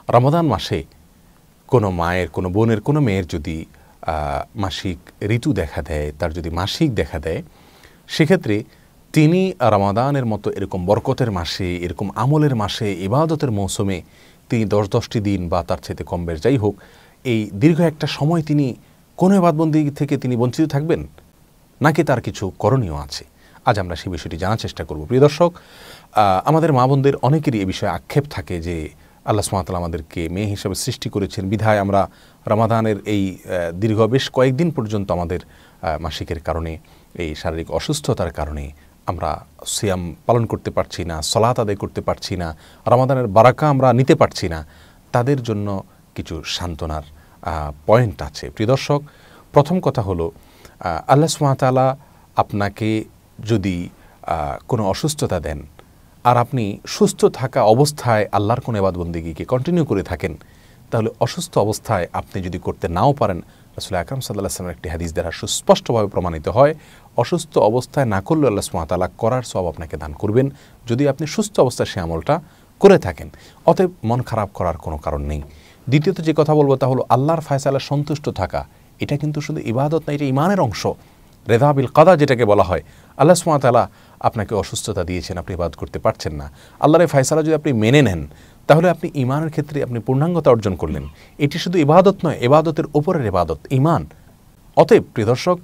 রমাদান মাসে কোনো মায়ের, কোনো বোনের, কোনো মেয়ের যদি মাসিক ঋতু দেখা দেয়, তার যদি মাসিক দেখা দেয়, সেক্ষেত্রে তিনি রমাদানের মতো এরকম বরকতের মাসে, এরকম আমলের মাসে, ইবাদতের মৌসুমে তিনি 10-10টি দিন বা তার চাইতে কম বেশ যাই হোক, এই দীর্ঘ একটা সময় তিনি কোনো ইবাদতবন্দি থেকে তিনি বঞ্চিত থাকবেন, নাকি তার কিছু করণীয় আছে? আজ আমরা সেই বিষয়টি জানার চেষ্টা করব। প্রিয় দর্শক, আমাদের মা বোনদের অনেকেরই এ বিষয়ে আক্ষেপ থাকে যে আল্লাহ সুবহানাহু ওয়া তাআলা আমাদেরকে মেয়ে হিসেবে সৃষ্টি করেছেন, বিধায় আমরা রমাদানের এই দীর্ঘ বেশ কয়েকদিন পর্যন্ত আমাদের মাসিকের কারণে, এই শারীরিক অসুস্থতার কারণে আমরা সিয়াম পালন করতে পারছি না, সালাত আদায় করতে পারছি না, রমাদানের বারাকা আমরা নিতে পারছি না। তাদের জন্য কিছু সান্ত্বনার পয়েন্ট আছে। প্রিয় দর্শক, প্রথম কথা হলো, আল্লাহ সুবহানাহু ওয়া তাআলা আপনাকে যদি কোনো অসুস্থতা দেন আর আপনি সুস্থ থাকা অবস্থায় আল্লাহর কোনো ইবাদতবন্দেগীকে কন্টিনিউ করে থাকেন, তাহলে অসুস্থ অবস্থায় আপনি যদি করতে নাও পারেন, রাসূল আকরাম সাল্লাল্লাহু আলাইহি ওয়াসাল্লামের একটি হাদিস দ্বারা সুস্পষ্টভাবে প্রমাণিত হয়, অসুস্থ অবস্থায় না করলেও আল্লাহ সুবহানাহু ওয়া তাআলা করার সওয়াব আপনাকে দান করবেন যদি আপনি সুস্থ অবস্থায় সে আমলটা করে থাকেন। অতএব মন খারাপ করার কোনো কারণ নেই। দ্বিতীয়ত যে কথা বলবো তা হলো, আল্লাহর ফায়সালায় সন্তুষ্ট থাকা, এটা কিন্তু শুধু ইবাদত না, এটা ঈমানের অংশ। রেদা বিল কাদা যেটাকে বলা হয়। আল্লাহ সুবহানাহু ওয়া তাআলা আপনাকে অসুস্থতা দিয়েছেন, আপনি ইবাদত করতে পারছেন না, আল্লাহর এই ফায়সালা যদি আপনি মেনে নেন, তাহলে আপনি ঈমানের ক্ষেত্রে আপনি পূর্ণাঙ্গতা অর্জন করলেন। এটি শুধু ইবাদত নয়, ইবাদতের উপরের ইবাদত ঈমান। অতএব প্রিয় দর্শক,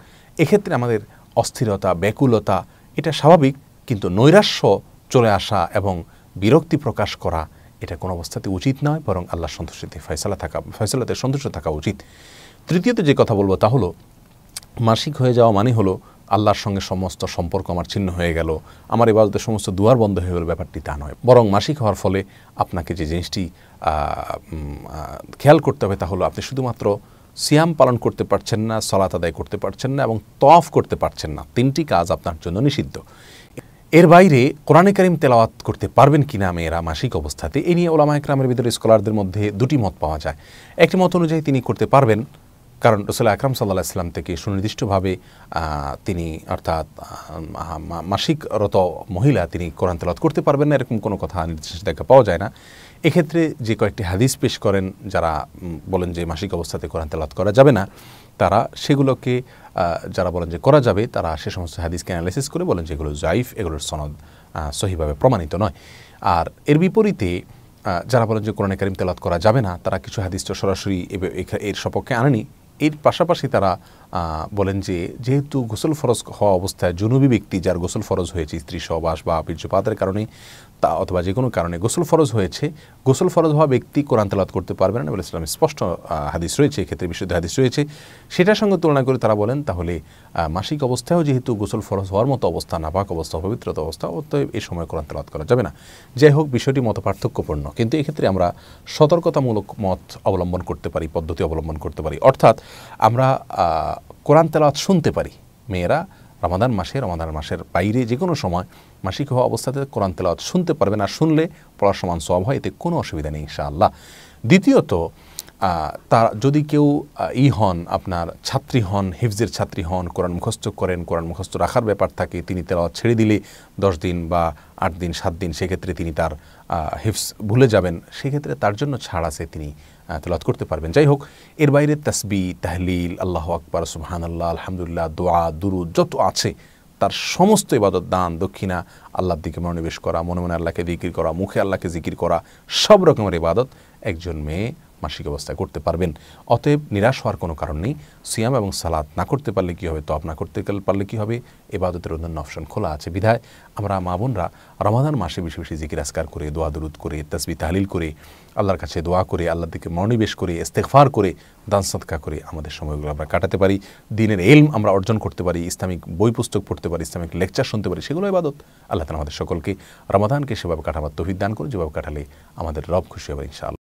এক্ষেত্রে আমাদের অস্থিরতা, ব্যাকুলতা এটা স্বাভাবিক, কিন্তু নৈরাশ্য চলে আসা এবং বিরক্তি প্রকাশ করা এটা কোনো অবস্থাতে উচিত নয়, বরং আল্লাহর সন্তুষ্টিতে ফয়সালাতে সন্তুষ্ট থাকা উচিত। তৃতীয়ত যে কথা বলবো তা হলো, মাসিক হয়ে যাওয়া মানে হলো আল্লাহর সঙ্গে সমস্ত সম্পর্ক আমার ছিন্ন হয়ে গেল, আমার ইবাদতের সমস্ত দুয়ার বন্ধ হয়ে গেল, ব্যাপারটি তা নয়। বরং মাসিক হওয়ার ফলে আপনাকে যে জিনিসটি খেয়াল করতে হবে তা হলো, আপনি শুধুমাত্র সিয়াম পালন করতে পারছেন না, সালাত আদায় করতে পারছেন না এবং তওয়াফ করতে পারছেন না। 3টি কাজ আপনার জন্য নিষিদ্ধ। এর বাইরে কোরআনে কারীম তেলাওয়াত করতে পারবেন কিনা মেয়েরা মাসিক অবস্থাতে, এ নিয়ে উলামায়ে কেরামের ভিতরে স্কলারদের মধ্যে 2টি মত পাওয়া যায়। একটি মত অনুযায়ী তিনি করতে পারবেন, কারণ রাসূল আকরাম সাল্লাল্লাহু আলাইহি ওয়াসাল্লাম থেকে সুনির্দিষ্টভাবে তিনি, অর্থাৎ মাসিকরত মহিলা, তিনি কোরআন তেলাওয়াত করতে পারবেন না, এরকম কোনো কথা নির্দেশ দেখা পাওয়া যায় না। এক্ষেত্রে যে কয়েকটি হাদিস পেশ করেন যারা বলেন যে মাসিক অবস্থাতে কোরআন তেলাওয়াত করা যাবে না, তারা সেগুলোকে, যারা বলেন যে করা যাবে, তারা সে সমস্ত হাদিসকে অ্যানালাইসিস করে বলেন যে এগুলো জাইফ, এগুলোর সনদ সহিভাবে প্রমাণিত নয়। আর এর বিপরীতে যারা বলেন যে কোরআনে কারীম তেলাওয়াত করা যাবে না, তারা কিছু হাদিস তো সরাসরি এর সপক্ষে আনেনি। এর পাশাপাশি তারা বলেন যে যেহেতু গোসল ফরজ হওয়া অবস্থায় জুনুবি ব্যক্তি, যার গোসল ফরজ হয়েছে স্ত্রী সহবাস বা বীর্যপাতের কারণে তা অথবা যে কোনো কারণে গোসল ফরজ হয়েছে, গোসল ফরজ হওয়া ব্যক্তি কোরআন তেলাওয়াত করতে পারবেন না বলে ইসলামের স্পষ্ট হাদিস রয়েছে, এক্ষেত্রে বিশুদ্ধ হাদিস রয়েছে। সেটার সঙ্গে তুলনা করে তারা বলেন তাহলে মাসিক অবস্থায়ও যেহেতু গোসল ফরজ হওয়ার মতো অবস্থা, নাপাক অবস্থা, পবিত্রতা অবস্থা, অতএব এই সময় কোরআন তেলাওয়াত করা যাবে না। যাই হোক, বিষয়টি মত পার্থক্যপূর্ণ, কিন্তু এক্ষেত্রে আমরা সতর্কতামূলক মত অবলম্বন করতে পারি, পদ্ধতি অবলম্বন করতে পারি। অর্থাৎ আমরা কোরআন তেলাওয়াত শুনতে পারি। মেয়েরা রমাদান মাসের বাইরে যে কোনো সময় মাসিক হওয়া অবস্থাতে কোরআন তেলাওয়াত শুনতে পারবেন, আর শুনলে পড়ার সমান সওয়াব হয়, এতে কোনো অসুবিধা নেই ইনশাআল্লাহ। দ্বিতীয়ত, তার যদি কেউ হন, আপনার ছাত্রী হন, হিফজের ছাত্রী হন, কোরআন মুখস্থ করেন, কোরআন মুখস্থ রাখার ব্যাপার থাকে, তিনি তেলাওয়াত ছেড়ে দিলে 10 দিন বা 8 দিন 7 দিন, সেক্ষেত্রে তিনি তার হিফজ ভুলে যাবেন, সেক্ষেত্রে তার জন্য ছাড় আছে, তিনি তেলাওয়াত করতে পারবেন। যাই হোক, এর বাইরে তাসবিহ, তাহলিল, আল্লাহু আকবার, সুবহানাল্লাহ, আলহামদুলিল্লাহ, দোয়া, দুরুদ যত আছে, তার সমস্ত ইবাদত, দান, দক্ষিণা, আল্লাহর দিকে মনোনিবেশ করা, মনে মনে আল্লাহকে জিকির করা, মুখে আল্লাহকে জিকির করা, সব রকমের ইবাদত একজন মেয়ে মাসিক অবস্থায় করতে পারবেন। অতএব নিরাশ হওয়ার কোনো কারণ নেই। সিয়াম এবং সালাত না করতে পারলে কী হবে, তওয়াব না করতে পারলে কী হবে, ইবাদতের অন্যান্য অপশন খোলা আছে। বিধায় আমরা মা বোনরা রমাদান মাসে বেশি বেশি জিকির আজকার করে, দোয়া দুরুদ করে, তাসবিহ তাহলিল করে, আল্লাহর কাছে দোয়া করে, আল্লাহর দিকে মনোনিবেশ করে, ইস্তেগফার করে, দান সাদকা করে আমাদের সময়গুলো আমরা কাটাতে পারি। দ্বীনের ইলম আমরা অর্জন করতে পারি, ইসলামিক বই পুস্তক পড়তে পারি, ইসলামিক লেকচার শুনতে পারি, সেগুলো ইবাদত। আল্লাহ তাআলা আমাদের সকলকে রমাদানকে সেভাবে কাটাবার তৌফিক দান করে, যেভাবে কাটালে আমাদের রব খুশি হবে ইনশাআল্লাহ।